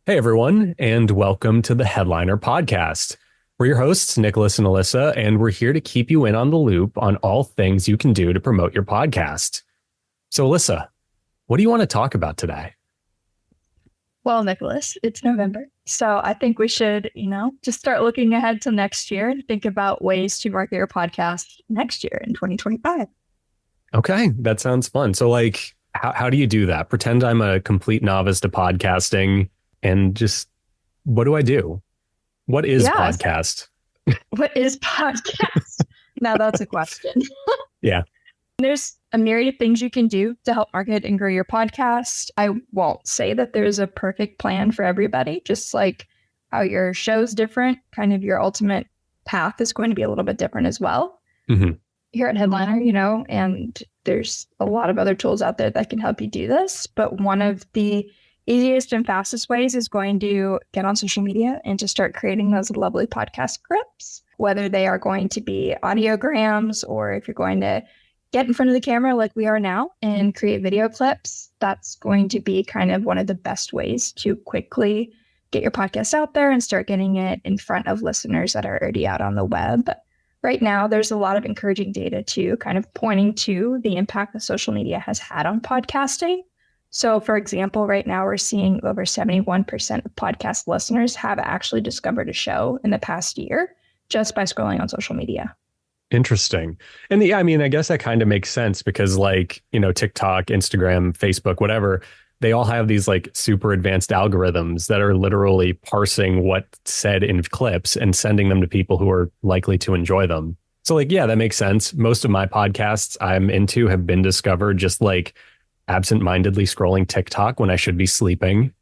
Hey, everyone, and welcome to the Headliner Podcast. We're your hosts, Nicholas and Alyssa, and we're here to keep you in on the loop on all things you can do to promote your podcast. So, Alyssa, what do you want to talk about today? Well, Nicholas, it's November. So I think we should, just start looking ahead to next year and think about ways to market your podcast next year in 2025. Okay, that sounds fun. So, how do you do that? Pretend I'm a complete novice to podcasting and just, what do I do? What is podcast? What is podcast? Now that's a question. Yeah. There's a myriad of things you can do to help market and grow your podcast. I won't say that there's a perfect plan for everybody, just like how your show's different, kind of your ultimate path is going to be a little bit different as well. Mm-hmm. Here at Headliner, and there's a lot of other tools out there that can help you do this. But one of the easiest and fastest ways is going to get on social media and to start creating those lovely podcast scripts, whether they are going to be audiograms or if you're going to get in front of the camera like we are now and create video clips. That's going to be kind of one of the best ways to quickly get your podcast out there and start getting it in front of listeners that are already out on the web. Right now, there's a lot of encouraging data too, kind of pointing to the impact that social media has had on podcasting. So, for example, right now we're seeing over 71% of podcast listeners have actually discovered a show in the past year just by scrolling on social media. Interesting. And I guess that kind of makes sense because TikTok, Instagram, Facebook, whatever, they all have these super advanced algorithms that are literally parsing what's said in clips and sending them to people who are likely to enjoy them. So that makes sense. Most of my podcasts I'm into have been discovered just absent-mindedly scrolling TikTok when I should be sleeping.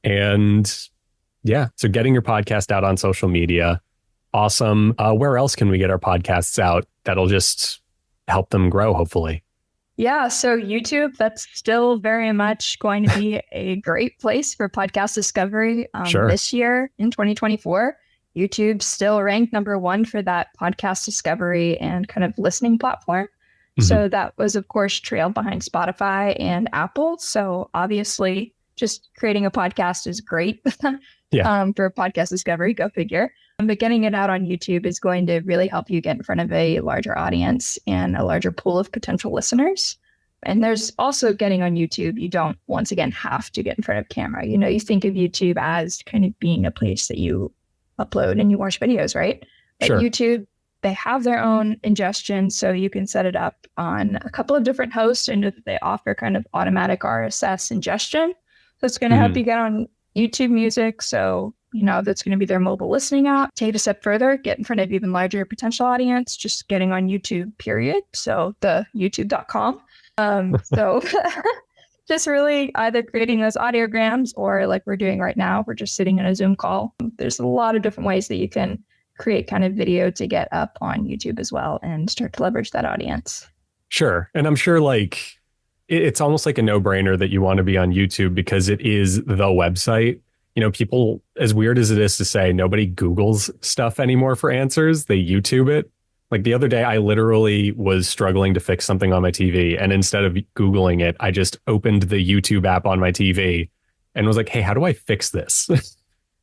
And so getting your podcast out on social media, awesome. Where else can we get our podcasts out that'll just help them grow, hopefully? Yeah, so YouTube, that's still very much going to be a great place for podcast discovery. Sure. This year in 2024, YouTube's still ranked number one for that podcast discovery and kind of listening platform. Mm-hmm. So that was, of course, trailed behind Spotify and Apple. So obviously, just creating a podcast is great for podcast discovery, go figure. But getting it out on YouTube is going to really help you get in front of a larger audience and a larger pool of potential listeners. And there's also getting on YouTube. You don't, once again, have to get in front of camera. You think of YouTube as kind of being a place that you upload and you watch videos, right? But sure. YouTube, they have their own ingestion, so you can set it up on a couple of different hosts, and they offer kind of automatic RSS ingestion. So it's going to help you get on YouTube Music. So, that's going to be their mobile listening app. Take it a step further, get in front of even larger potential audience, just getting on YouTube, period. So the youtube.com. So just really either creating those audiograms or like we're doing right now, we're just sitting in a Zoom call. There's a lot of different ways that you can create kind of video to get up on YouTube as well and start to leverage that audience. Sure. And I'm sure it's almost like a no-brainer that you want to be on YouTube because it is the website. People, as weird as it is to say, nobody Googles stuff anymore for answers. They YouTube it. Like the other day, I literally was struggling to fix something on my TV. And instead of Googling it, I just opened the YouTube app on my TV and was like, hey, how do I fix this?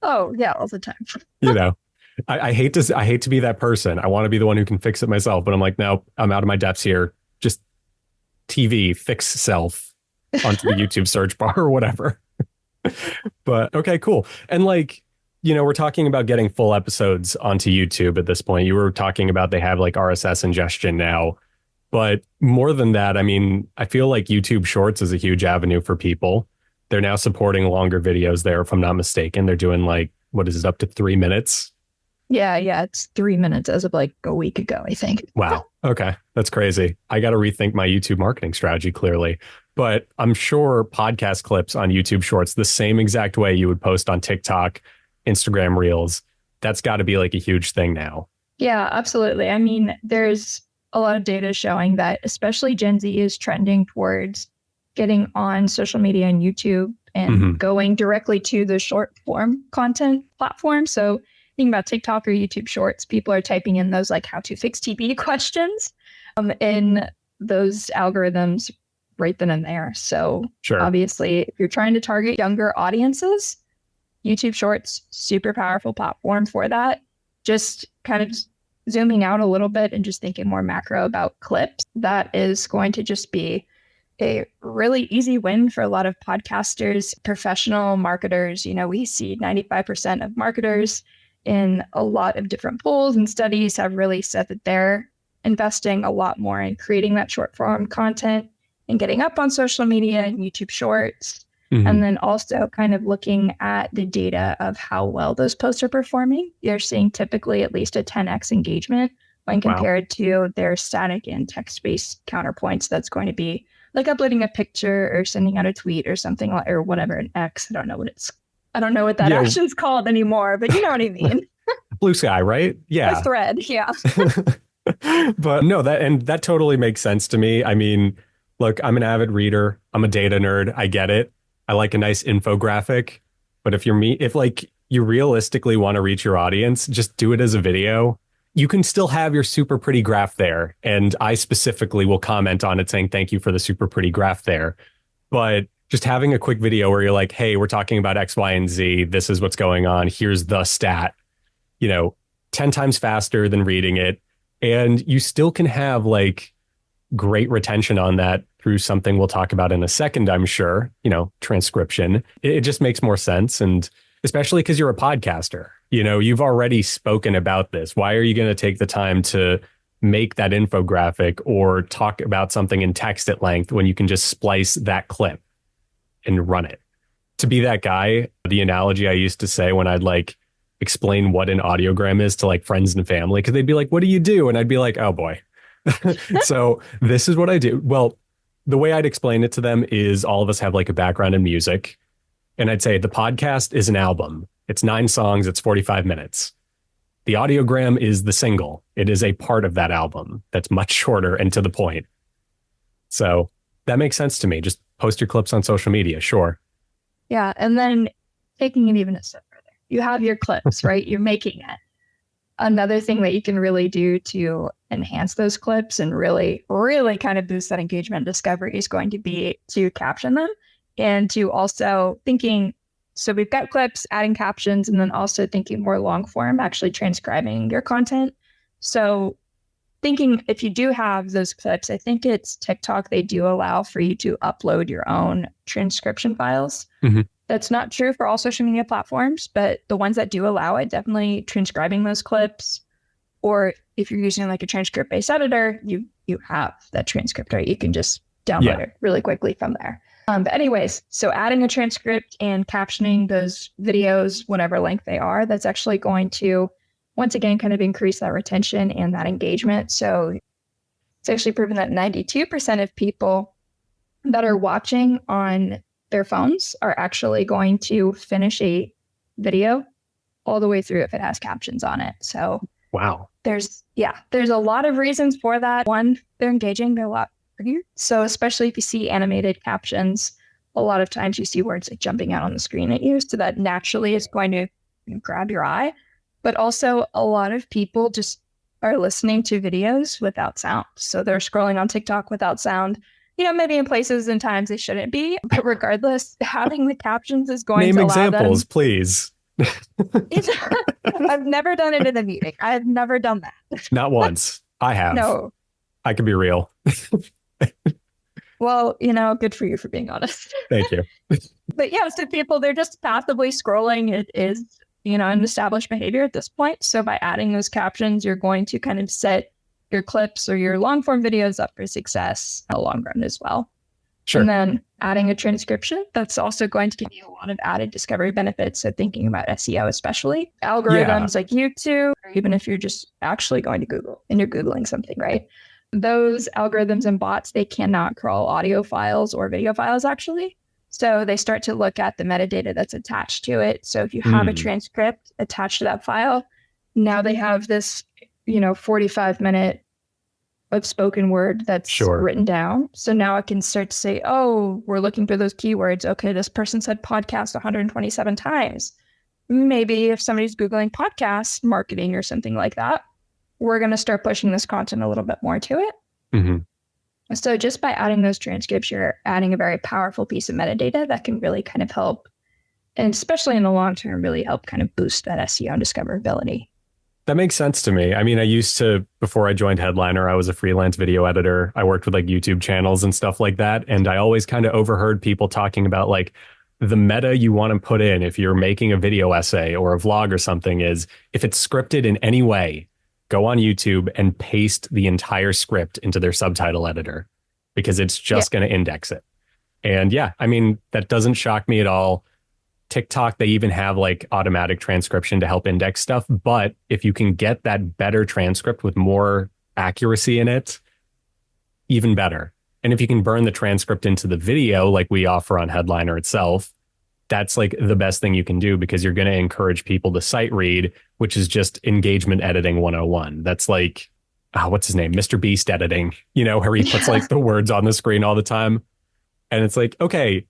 Oh, yeah, all the time. I hate to be that person. I want to be the one who can fix it myself. But I'm like, no, I'm out of my depths here. Just TV, fix self onto the YouTube search bar or whatever. But okay, cool. And we're talking about getting full episodes onto YouTube at this point. You were talking about they have RSS ingestion now. But more than that, I feel like YouTube Shorts is a huge avenue for people. They're now supporting longer videos there, if I'm not mistaken. They're doing what is it, up to 3 minutes? Yeah, it's 3 minutes as of a week ago, I think. Wow. Okay. That's crazy. I got to rethink my YouTube marketing strategy, clearly. But I'm sure podcast clips on YouTube Shorts, the same exact way you would post on TikTok, Instagram Reels, that's got to be a huge thing now. Yeah, absolutely. There's a lot of data showing that especially Gen Z is trending towards getting on social media and YouTube and going directly to the short form content platform. So thinking about TikTok or YouTube Shorts, people are typing in those how to fix TV questions in those algorithms right then and there. So sure. Obviously, if you're trying to target younger audiences, YouTube Shorts, super powerful platform for that. Just kind of zooming out a little bit and just thinking more macro about clips, that is going to just be a really easy win for a lot of podcasters, professional marketers. We see 95% of marketers in a lot of different polls and studies have really said that they're investing a lot more in creating that short form content and getting up on social media and YouTube Shorts. And then also kind of looking at the data of how well those posts are performing. You're seeing typically at least a 10x engagement when compared to their static and text-based counterpoints. That's going to be like uploading a picture or sending out a tweet or something, or whatever, an X. I don't know what that actually is called anymore, but you know what I mean. Blue Sky, right? Yeah. A thread, yeah. But no, that totally makes sense to me. I mean, look, I'm an avid reader. I'm a data nerd. I get it. I like a nice infographic. But if you realistically want to reach your audience, just do it as a video. You can still have your super pretty graph there. And I specifically will comment on it saying, thank you for the super pretty graph there. But just having a quick video where you're like, hey, we're talking about X, Y, and Z. This is what's going on. Here's the stat, 10 times faster than reading it. And you still can have like great retention on that through something we'll talk about in a second, I'm sure, transcription. It just makes more sense. And especially because you're a podcaster, you've already spoken about this. Why are you going to take the time to make that infographic or talk about something in text at length when you can just splice that clip and run it? To be that guy, the analogy I used to say when I'd like explain what an audiogram is to like friends and family, because they'd be like, what do you do? And I'd be like, oh boy. So this is what I do. Well, the way I'd explain it to them is all of us have like a background in music. And I'd say the podcast is an album. It's 9 songs. It's 45 minutes. The audiogram is the single. It is a part of that album that's much shorter and to the point. So that makes sense to me. Just post your clips on social media. Sure. Yeah. And then taking it even a step further, you have your clips, right? You're making it. Another thing that you can really do to enhance those clips and really, really kind of boost that engagement discovery is going to be to caption them and to also thinking, so we've got clips, adding captions, and then also thinking more long form, actually transcribing your content. So thinking if you do have those clips, I think it's TikTok, they do allow for you to upload your own transcription files. That's not true for all social media platforms, but the ones that do allow it, definitely transcribing those clips. Or if you're using like a transcript-based editor, you have that transcript, right? You can just download it really quickly from there. But anyways, so adding a transcript and captioning those videos, whatever length they are, that's actually going to, once again, kind of increase that retention and that engagement. So it's actually proven that 92% of people that are watching on their phones are actually going to finish a video all the way through if it has captions on it. So wow. There's a lot of reasons for that. One, they're engaging, they're a lot prettier. So especially if you see animated captions, a lot of times you see words like jumping out on the screen at you. So that naturally is going to grab your eye. But also a lot of people just are listening to videos without sound. So they're scrolling on TikTok without sound. Maybe in places and times they shouldn't be, but regardless, having the captions is going to allow them. Name examples, please. I've never done it in a meeting. I've never done that. Not once. I have. No. I can be real. Well, good for you for being honest. Thank you. But yeah, so people, they're just passively scrolling. It is, an established behavior at this point. So by adding those captions, you're going to kind of set your clips or your long form videos up for success in the long run as well. Sure. And then adding a transcription, that's also going to give you a lot of added discovery benefits. So thinking about SEO, especially algorithms like YouTube, or even if you're just actually going to Google and you're Googling something, right? Those algorithms and bots, they cannot crawl audio files or video files actually. So they start to look at the metadata that's attached to it. So if you have a transcript attached to that file, now they have this 45-minute of spoken word that's written down. So now I can start to say, oh, we're looking for those keywords. Okay, this person said podcast 127 times. Maybe if somebody's Googling podcast marketing or something like that, we're going to start pushing this content a little bit more to it. So just by adding those transcripts, you're adding a very powerful piece of metadata that can really kind of help and especially in the long term, really help kind of boost that SEO and discoverability. That makes sense to me. I mean, I used to, before I joined Headliner, I was a freelance video editor. I worked with like YouTube channels and stuff like that. And I always kind of overheard people talking about like the meta you want to put in if you're making a video essay or a vlog or something is if it's scripted in any way, go on YouTube and paste the entire script into their subtitle editor because it's just going to index it. And yeah, I mean, that doesn't shock me at all. TikTok, they even have like automatic transcription to help index stuff. But if you can get that better transcript with more accuracy in it, even better. And if you can burn the transcript into the video like we offer on Headliner itself, that's like the best thing you can do because you're going to encourage people to sight read, which is just engagement editing 101. That's like, what's his name? Mr. Beast editing, where he puts like the words on the screen all the time. And it's like, okay,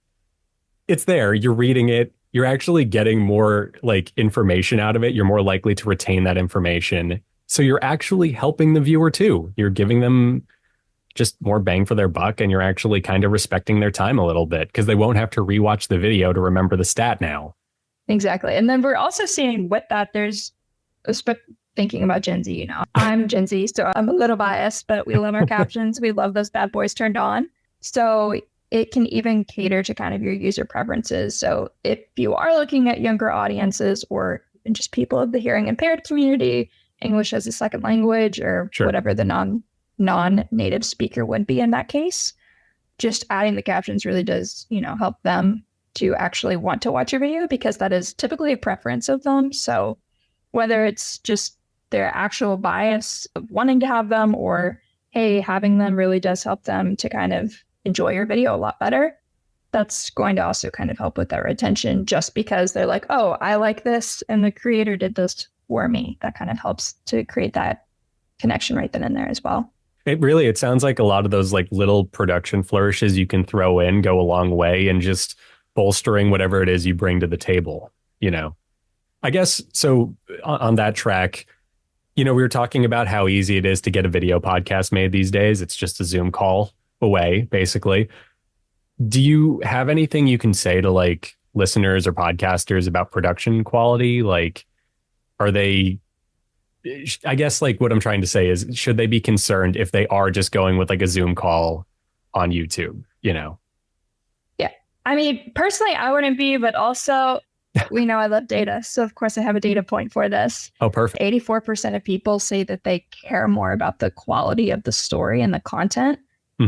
it's there. You're reading it. You're actually getting more like information out of it. You're more likely to retain that information. So you're actually helping the viewer too. You're giving them just more bang for their buck, and you're actually kind of respecting their time a little bit because they won't have to rewatch the video to remember the stat now. Exactly. And then we're also seeing with that, there's thinking about Gen Z, I'm Gen Z, so I'm a little biased, but we love our captions. We love those bad boys turned on. So it can even cater to kind of your user preferences. So if you are looking at younger audiences or just people of the hearing impaired community, English as a second language or whatever the non-native speaker would be in that case, just adding the captions really does, help them to actually want to watch your video because that is typically a preference of them. So whether it's just their actual bias of wanting to have them or, hey, having them really does help them to kind of enjoy your video a lot better, that's going to also kind of help with that retention just because they're like, oh, I like this and the creator did this for me. That kind of helps to create that connection right then and there as well. It sounds like a lot of those like little production flourishes you can throw in go a long way and just bolstering whatever it is you bring to the table, I guess. So on that track, we were talking about how easy it is to get a video podcast made these days. It's just a Zoom call away, basically. Do you have anything you can say to like listeners or podcasters about production quality? Like, are they, I guess like what I'm trying to say is, should they be concerned if they are just going with like a Zoom call on YouTube, Yeah. I mean, personally, I wouldn't be, but also we know I love data. So of course I have a data point for this. Oh, perfect. 84% of people say that they care more about the quality of the story and the content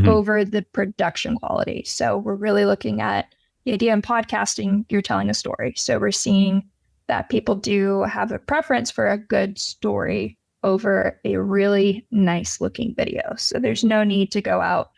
over the production quality. So we're really looking at the idea in podcasting, you're telling a story. So we're seeing that people do have a preference for a good story over a really nice looking video. So there's no need to go out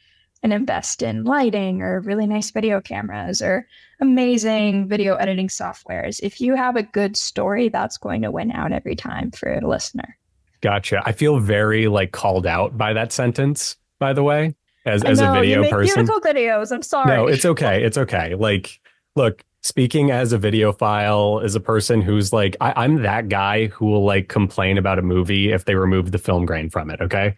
and invest in lighting or really nice video cameras or amazing video editing softwares. If you have a good story, that's going to win out every time for a listener. Gotcha. I feel very like called out by that sentence, by the way. As a video you make person. Beautiful videos. I'm sorry. No, it's okay. It's okay. Like, look, speaking as a videophile, as a person who's like, I'm that guy who will like complain about a movie if they remove the film grain from it. Okay.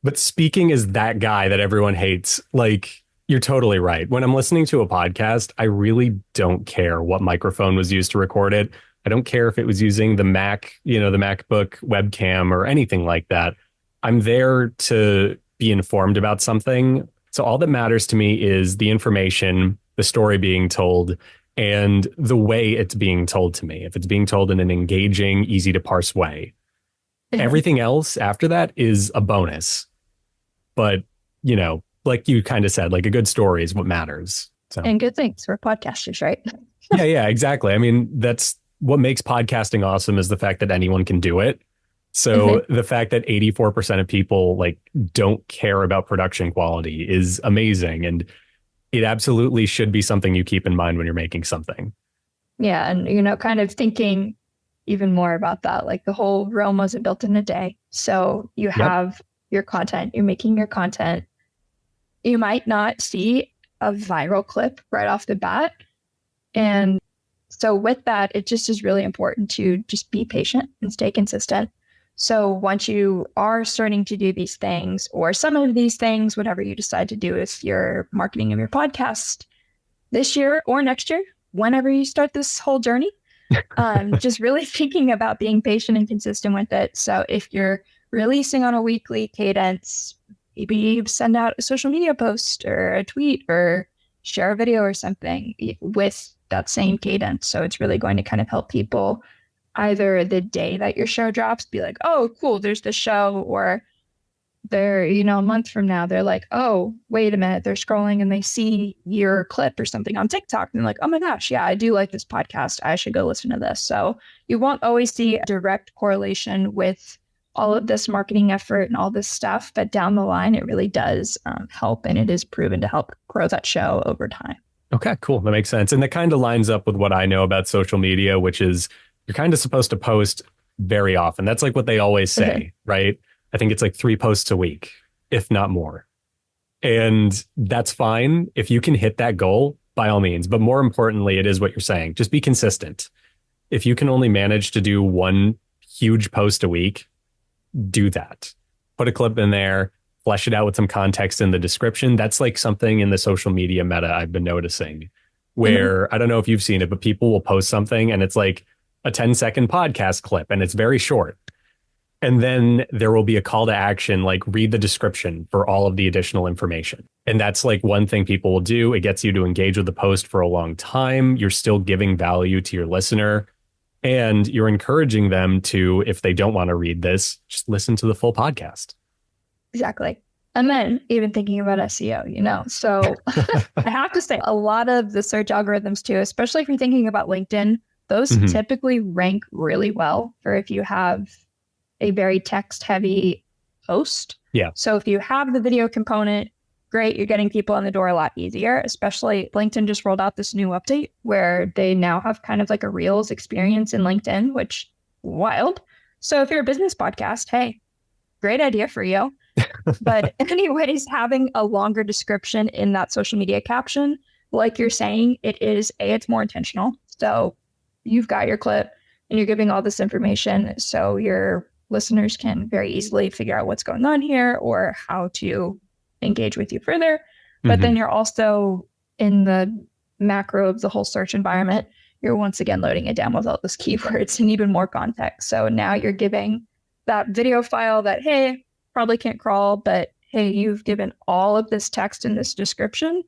But speaking as that guy that everyone hates, like, you're totally right. When I'm listening to a podcast, I really don't care what microphone was used to record it. I don't care if it was using the Mac, the MacBook webcam or anything like that. I'm there to be informed about something. So all that matters to me is the information, the story being told, and the way it's being told to me. If it's being told in an engaging, easy to parse way. Everything else after that is a bonus. But, like you kind of said, like a good story is what matters. So. And good things. We're podcasters, right? Yeah, exactly. I mean, that's what makes podcasting awesome is the fact that anyone can do it. So the fact that 84% of people like don't care about production quality is amazing. And it absolutely should be something you keep in mind when you're making something. Yeah. And, kind of thinking even more about that, like the whole realm wasn't built in a day. So you have your content, you're making your content. You might not see a viral clip right off the bat. And so with that, it just is really important to just be patient and stay consistent. So once you are starting to do these things or some of these things, whatever you decide to do, if you're marketing of your podcast this year or next year, whenever you start this whole journey. Just really thinking about being patient and consistent with it. So if you're releasing on a weekly cadence, maybe send out a social media post or a tweet or share a video or something with that same cadence. So it's really going to kind of help people either the day that your show drops, be like, oh, cool, there's the show, or they're, a month from now, they're like, oh, wait a minute, they're scrolling and they see your clip or something on TikTok. And they're like, oh my gosh, yeah, I do like this podcast. I should go listen to this. So you won't always see a direct correlation with all of this marketing effort and all this stuff, but down the line, it really does help. And it is proven to help grow that show over time. Okay, cool. That makes sense. And that kind of lines up with what I know about social media, which is you're kind of supposed to post very often. That's like what they always say, right? I think it's like 3 posts a week, if not more. And that's fine. If you can hit that goal, by all means. But more importantly, it is what you're saying. Just be consistent. If you can only manage to do 1 huge post a week, do that. Put a clip in there, flesh it out with some context in the description. That's like something in the social media meta I've been noticing where I don't know if you've seen it, but people will post something and it's like a 10-second podcast clip and it's very short. And then there will be a call to action, like read the description for all of the additional information. And that's like one thing people will do. It gets you to engage with the post for a long time. You're still giving value to your listener and you're encouraging them to, if they don't want to read this, just listen to the full podcast. Exactly. And then even thinking about SEO, so I have to say a lot of the search algorithms too, especially if you're thinking about LinkedIn, those typically rank really well for if you have a very text heavy post. Yeah. So if you have the video component, great, you're getting people in the door a lot easier, especially LinkedIn just rolled out this new update where they now have kind of like a Reels experience in LinkedIn, which wild. So if you're a business podcast, hey, great idea for you. But anyways, having a longer description in that social media caption, like you're saying, it's more intentional. So you've got your clip and you're giving all this information so your listeners can very easily figure out what's going on here or how to engage with you further. But then you're also in the macro of the whole search environment, you're once again loading it down with all those keywords and even more context. So now you're giving that video file that, hey, probably can't crawl, but hey, you've given all of this text in this description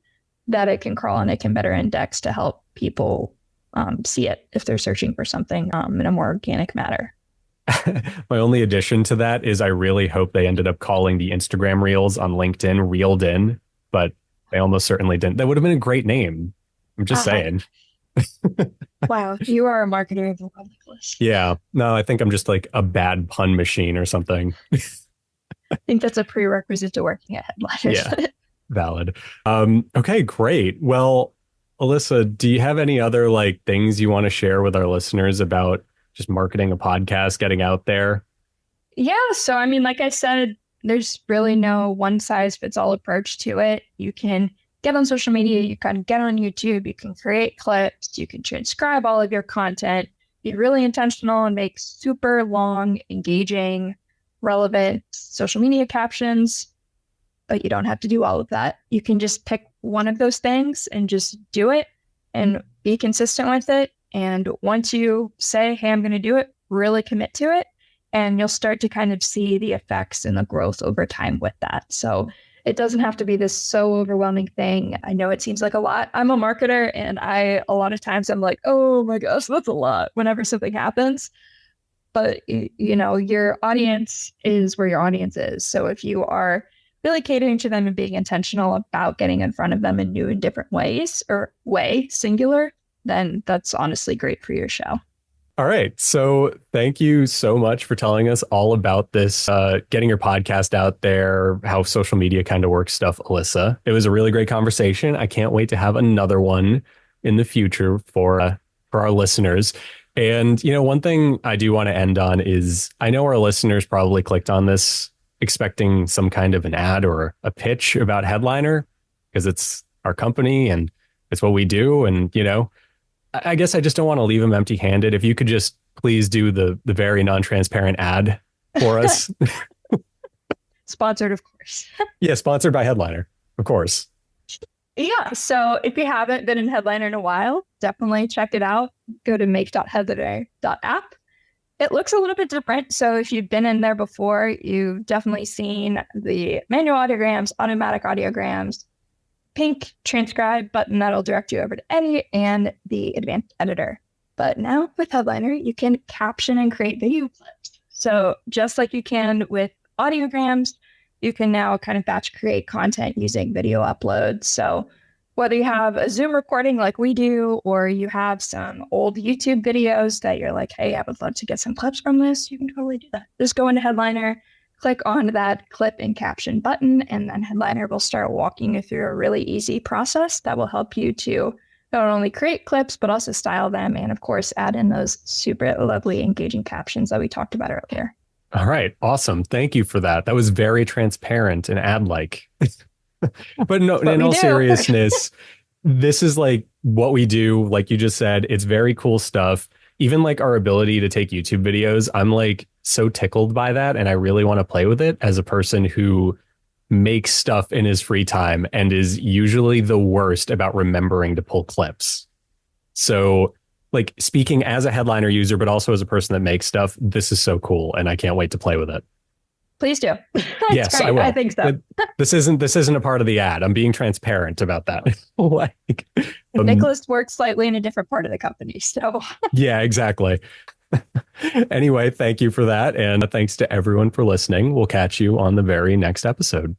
that it can crawl and it can better index to help people see it if they're searching for something in a more organic manner. My only addition to that is I really hope they ended up calling the Instagram Reels on LinkedIn Reeled In, but they almost certainly didn't. That would have been a great name. I'm just saying. Wow, you are a marketer of the public list. Yeah. No, I think I'm just like a bad pun machine or something. I think that's a prerequisite to working at Headliners. Yeah, valid. Okay, great. Well, Alyssa, do you have any other like things you want to share with our listeners about just marketing a podcast, getting out there? Yeah. So, I mean, like I said, there's really no one size fits all approach to it. You can get on social media, you can get on YouTube, you can create clips, you can transcribe all of your content, be really intentional and make super long, engaging, relevant social media captions, but you don't have to do all of that. You can just pick one of those things and just do it and be consistent with it. And once you say, hey, I'm going to do it, really commit to it, and you'll start to kind of see the effects and the growth over time with that. So it doesn't have to be this so overwhelming thing. I know it seems like a lot. I'm a marketer and a lot of times I'm like, oh my gosh, that's a lot whenever something happens. But, your audience is where your audience is. So if you are really catering to them and being intentional about getting in front of them in new and different ways, or singular, then that's honestly great for your show. All right. So thank you so much for telling us all about this, getting your podcast out there, how social media kind of works stuff, Alyssa. It was a really great conversation. I can't wait to have another one in the future for our listeners. And, one thing I do want to end on is I know our listeners probably clicked on this expecting some kind of an ad or a pitch about Headliner because it's our company and it's what we do. And, I guess I just don't want to leave them empty handed. If you could just please do the very non-transparent ad for us. Sponsored, of course. Yeah, sponsored by Headliner, of course. Yeah. So if you haven't been in Headliner in a while, definitely check it out. Go to make.headliner.app. It looks a little bit different. So if you've been in there before, you've definitely seen the manual audiograms, automatic audiograms, pink transcribe button that'll direct you over to edit, and the advanced editor. But now with Headliner, you can caption and create video clips. So just like you can with audiograms, you can now kind of batch create content using video uploads. So whether you have a Zoom recording like we do, or you have some old YouTube videos that you're like, hey, I would love to get some clips from this, you can totally do that. Just go into Headliner, click on that clip and caption button, and then Headliner will start walking you through a really easy process that will help you to not only create clips, but also style them. And of course, add in those super lovely, engaging captions that we talked about earlier. All right. Awesome. Thank you for that. That was very transparent and ad-like. But no, in all seriousness, this is like what we do. Like you just said, it's very cool stuff. Even like our ability to take YouTube videos, I'm like so tickled by that. And I really want to play with it as a person who makes stuff in his free time and is usually the worst about remembering to pull clips. So like speaking as a Headliner user, but also as a person that makes stuff, this is so cool. And I can't wait to play with it. Please do. Yes, great. I will. I think so. This isn't a part of the ad. I'm being transparent about that. Like, Nicholas works slightly in a different part of the company. So yeah, exactly. Anyway, thank you for that. And thanks to everyone for listening. We'll catch you on the very next episode.